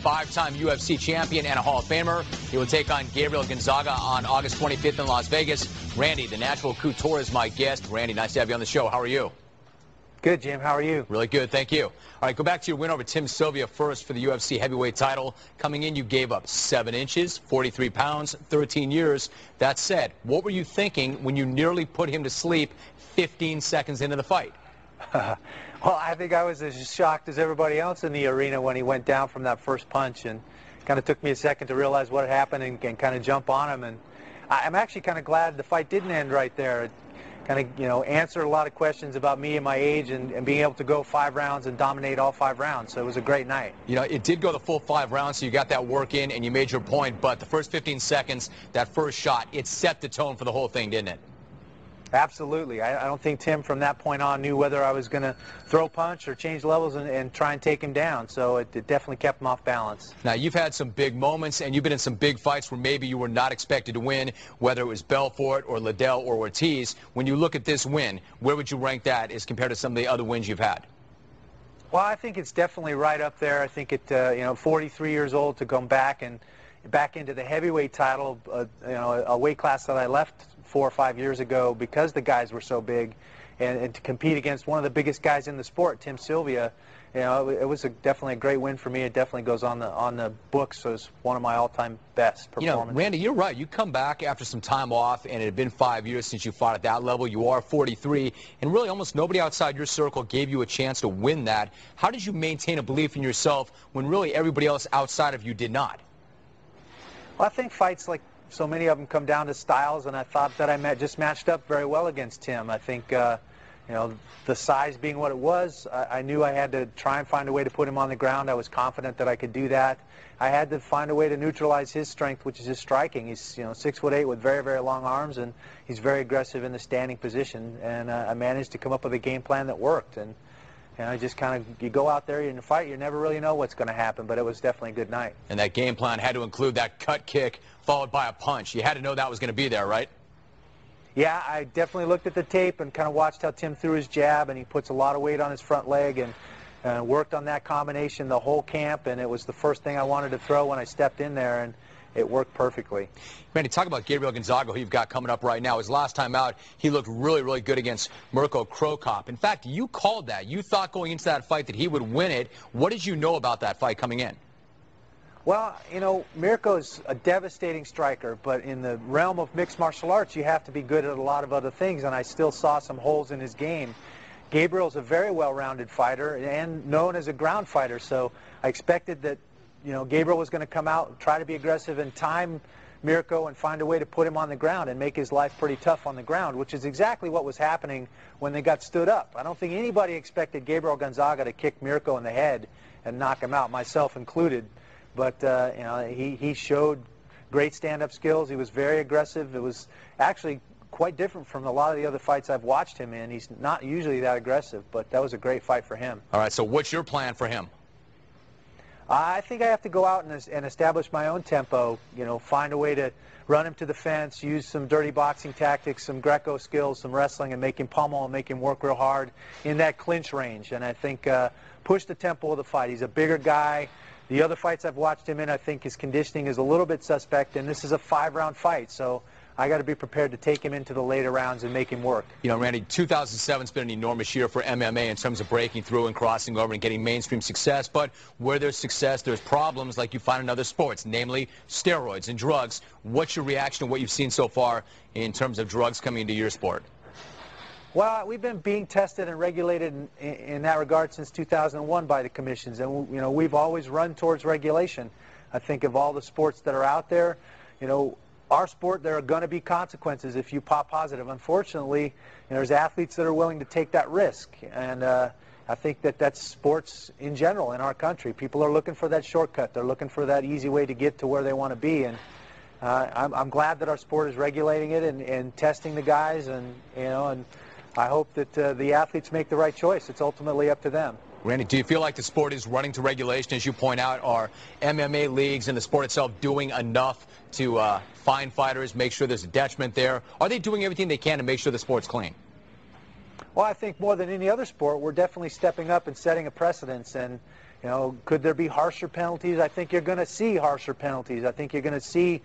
five-time UFC champion and a Hall of Famer. He will take on Gabriel Gonzaga on August 25th in Las Vegas. Randy, the natural Couture, is my guest. Randy, nice to have you on the show. How are you? Good, Jim. How are you? Really good, thank you. All right, go back to your win over Tim Sylvia first for the UFC heavyweight title. Coming in, you gave up 7 inches, 43 pounds, 13 years. That said, what were you thinking when you nearly put him to sleep 15 seconds into the fight? Well, I think I was as shocked as everybody else in the arena when he went down from that first punch, and kind of took me a second to realize what had happened and kind of jump on him. And I'm actually kind of glad the fight didn't end right there. It kind of, answered a lot of questions about me and my age and being able to go 5 rounds and dominate all 5 rounds. So it was a great night. It did go the full 5 rounds, so you got that work in and you made your point. But the first 15 seconds, that first shot, it set the tone for the whole thing, didn't it? Absolutely. I don't think Tim from that point on knew whether I was going to throw punch or change levels and try and take him down. So it definitely kept him off balance. Now, you've had some big moments, and you've been in some big fights where maybe you were not expected to win, whether it was Belfort or Liddell or Ortiz. When you look at this win, where would you rank that as compared to some of the other wins you've had? Well, I think it's definitely right up there. I think at 43 years old to come back into the heavyweight title, a weight class that I left 4 or 5 years ago because the guys were so big, and to compete against one of the biggest guys in the sport, Tim Sylvia, it was definitely a great win for me. It definitely goes on the books as one of my all-time best performances. Randy, you're right. You come back after some time off, and it had been 5 years since you fought at that level. You are 43, and really almost nobody outside your circle gave you a chance to win that. How did you maintain a belief in yourself when really everybody else outside of you did not? Well, I think fights like so many of them come down to styles, and I thought that I just matched up very well against Tim. I think, the size being what it was, I knew I had to try and find a way to put him on the ground. I was confident that I could do that. I had to find a way to neutralize his strength, which is his striking. He's 6'8" with very, very long arms, and he's very aggressive in the standing position. And I managed to come up with a game plan that worked. And just you go out there in a fight, you never really know what's going to happen, but it was definitely a good night. And that game plan had to include that cut kick followed by a punch. You had to know that was going to be there, right? Yeah, I definitely looked at the tape and kind of watched how Tim threw his jab, and he puts a lot of weight on his front leg, and worked on that combination the whole camp, and it was the first thing I wanted to throw when I stepped in there, and it worked perfectly. Randy, talk about Gabriel Gonzaga, who you've got coming up right now. His last time out, he looked really, really good against Mirko Krokop. In fact, you called that. You thought going into that fight that he would win it. What did you know about that fight coming in? Well, Mirko's a devastating striker, but in the realm of mixed martial arts, you have to be good at a lot of other things, and I still saw some holes in his game. Gabriel's a very well-rounded fighter and known as a ground fighter, so I expected that Gabriel was going to come out, try to be aggressive and time Mirko and find a way to put him on the ground and make his life pretty tough on the ground, which is exactly what was happening when they got stood up. I don't think anybody expected Gabriel Gonzaga to kick Mirko in the head and knock him out, myself included. But he showed great stand-up skills. He was very aggressive. It was actually quite different from a lot of the other fights I've watched him in. He's not usually that aggressive, but that was a great fight for him. All right, so what's your plan for him? I think I have to go out and establish my own tempo, find a way to run him to the fence, use some dirty boxing tactics, some Greco skills, some wrestling, and make him pummel and make him work real hard in that clinch range. And I think push the tempo of the fight. He's a bigger guy. The other fights I've watched him in, I think his conditioning is a little bit suspect, and this is a 5-round fight, so I got to be prepared to take him into the later rounds and make him work. Randy, 2007's been an enormous year for MMA in terms of breaking through and crossing over and getting mainstream success, but where there's success, there's problems like you find in other sports, namely steroids and drugs. What's your reaction to what you've seen so far in terms of drugs coming into your sport? Well, we've been being tested and regulated in that regard since 2001 by the commissions, and we've always run towards regulation. I think of all the sports that are out there, our sport, there are going to be consequences if you pop positive. Unfortunately, there's athletes that are willing to take that risk, and I think that's sports in general in our country. People are looking for that shortcut. They're looking for that easy way to get to where they want to be, and I'm glad that our sport is regulating it and testing the guys, and I hope that the athletes make the right choice. It's ultimately up to them. Randy, do you feel like the sport is running to regulation? As you point out, are MMA leagues and the sport itself doing enough to fine fighters, make sure there's a detriment there? Are they doing everything they can to make sure the sport's clean? Well, I think more than any other sport, we're definitely stepping up and setting a precedence. And You know, could there be harsher penalties? I think you're going to see harsher penalties. I think you're going to see